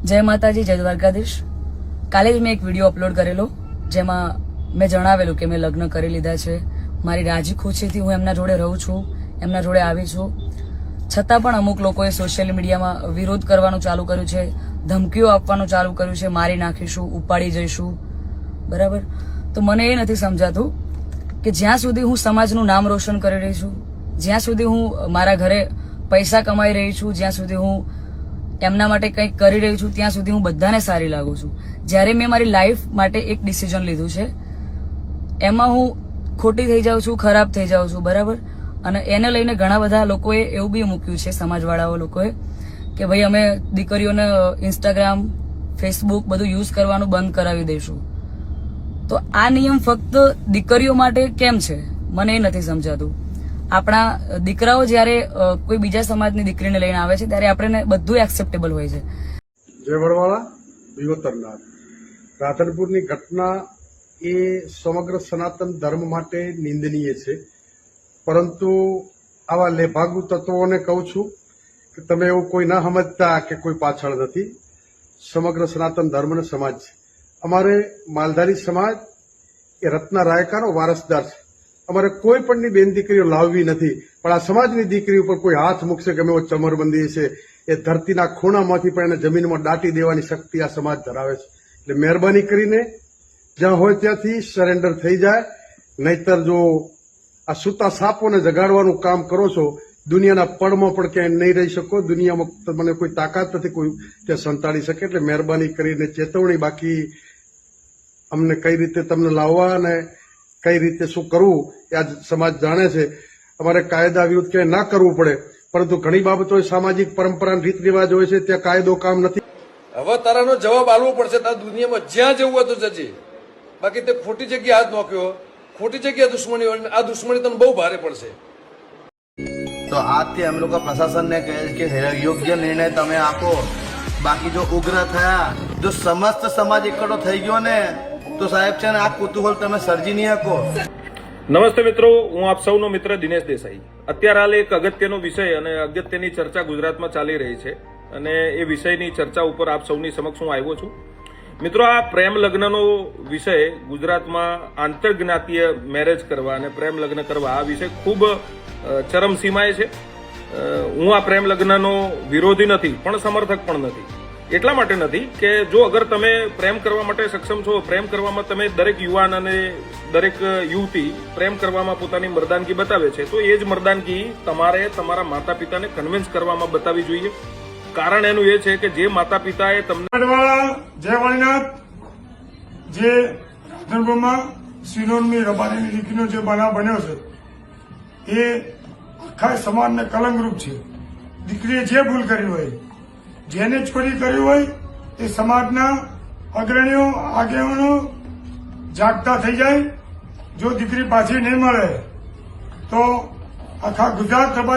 જય માતાજી, જય દ્વારકાધીશ। કાલે જ મેં એક વિડીયો અપલોડ કરેલો જેમાં મેં જણાવેલું કે મેં લગ્ન કરી લીધા છે। મારી રાજી ખુશીથી હું એમના જોડે રહું છું, એમના જોડે આવી છું। છતાં પણ અમુક લોકોએ સોશિયલ મીડિયામાં વિરોધ કરવાનું ચાલુ કર્યું છે, ધમકીઓ આપવાનું ચાલુ કર્યું છે, મારી નાખીશું, ઉપાડી જઈશું, બરાબર। તો મને એ નથી સમજાતું કે જ્યાં સુધી હું સમાજનું નામ રોશન કરી રહી છું, જ્યાં સુધી હું મારા ઘરે પૈસા કમાઈ રહી છું, જ્યાં સુધી હું એમના માટે કંઈક કરી રહી છું, ત્યાં સુધી હું બધાને સારી લાગુ છું। જ્યારે મેં મારી લાઈફ માટે એક ડિસિઝન લીધું છે, એમાં હું ખોટી થઈ જાઉં છું, ખરાબ થઈ જાઉં છું, બરાબર। અને એને લઈને ઘણા બધા લોકોએ એવું બી મૂક્યું છે, સમાજવાળાઓ લોકોએ, કે ભાઈ અમે દીકરીઓને ઇન્સ્ટાગ્રામ, ફેસબુક બધું યુઝ કરવાનું બંધ કરાવી દઈશું। તો આ નિયમ ફક્ત દીકરીઓ માટે કેમ છે, મને એ નથી સમજાતું। આપણા દીકરાઓ જ્યારે કોઈ બીજા સમાજની દીકરીને લઈને આવે છે ત્યારે આપણે બધું એક્સેપ્ટેબલ હોય છે। જય વડવાળા વિવતરનાથ રાધનપુરની ઘટના એ સમગ્ર સનાતન ધર્મ માટે નિંદનીય છે, પરંતુ આવા લેભાગુ તત્વોને કહું છું કે તમે એવું કોઈ ના સમજતા કે કોઈ પાછળ નથી। સમગ્ર સનાતન ધર્મનો સમાજ છે। અમારે માલધારી સમાજ એ રત્ના રાયકાનો વારસદાર છે। અમારે કોઈ પણની બેન દીકરીઓ લાવવી નથી, પણ આ સમાજની દીકરી ઉપર કોઈ હાથ મૂકશે કે અમે ચમરબંધી છે, એ ધરતીના ખૂણામાંથી પણ એને જમીનમાં દાટી દેવાની શક્તિ આ સમાજ ધરાવે છે। એટલે મહેરબાની કરીને જ્યાં હોય ત્યાંથી સરેન્ડર થઈ જાય, નહીતર જો આ સૂતા સાપોને જગાડવાનું કામ કરો છો, દુનિયાના પડમાં પણ ક્યાંય નહીં રહી શકો। દુનિયામાં મને કોઈ તાકાત નથી કોઈ ત્યાં સંતાડી શકે। એટલે મહેરબાની કરીને ચેતવણી, બાકી અમને કઈ રીતે તમને લાવવા અને કઈ રીતે શું કરવું એ આજ સમાજ જાણે છે। અમારે કાયદા વિરુદ્ધ ક્યાંય ના કરવું પડે, પરંતુ ઘણી બાબતો સામાજિક પરંપરા રીત રિવાજ હોય છે, ત્યાં કાયદો કામ નથી। હવે તારાનો જવાબ આપવો પડશે। તાર દુનિયામાં જ્યાં જવું હોય તો જજે, બાકી તે ખોટી જગ્યાએ હાથ નાખ્યો, ખોટી જગ્યાએ દુશ્મની હોય, આ દુશ્મની તને બહુ ભારે પડશે। તો આજથી અમે લોકો પ્રશાસનને કહે કે યોગ્ય નિર્ણય તમે આપો, બાકી જો ઉગ્ર થયા, જો સમસ્ત સમાજ એકઠો થઈ ગયો ને તો સાહેબ છે ને આ કુતૂહલ તમે સર્જી નહીં શકો। નમસ્તે મિત્રો, હું આપ સૌનો મિત્ર દિનેશ દેસાઈ। અત્યારે હાલ એક અગત્યનો વિષય અને અગત્યની ચર્ચા ગુજરાતમાં ચાલી રહી છે, અને એ વિષયની ચર્ચા ઉપર આપ સૌની સમક્ષ હું આવ્યો છું। મિત્રો, આ પ્રેમ લગ્નનો વિષય ગુજરાતમાં આંતરજ્ઞાતીય મેરેજ કરવા અને પ્રેમ લગ્ન કરવા, આ વિષય ખૂબ ચરમસીમાએ છે। હું આ પ્રેમ લગ્નનો વિરોધી નથી, પણ સમર્થક પણ નથી। એટલા માટે નથી કે જો અગર તમે પ્રેમ કરવા માટે સક્ષમ છો, પ્રેમ કરવામાં તમે દરેક યુવાન અને દરેક યુવતી પ્રેમ કરવામાં પોતાની મર્દાનગી બતાવે છે, તો એ જ મર્દાનગી તમારે તમારા માતા પિતાને કન્વિન્સ કરવામાં બતાવવી જોઈએ। કારણ એનું એ છે કે જે માતા પિતાએ તમને જય વાણીનાથ, જે રાધનપુરમાં સિનોનની રબારીની દીકરીનો જે બનાવ બન્યો છે એ આખા સમાજને કલંકરૂપ છે। દીકરીએ જે ભૂલ કરી હોય, જેને ચોરી કરી હોય, એ સમાજના અગ્રણીઓ, આગેવાનો જાગતા થઈ જાય। જો દીકરી પાછી નહીં મળે તો આખા ગુજરાત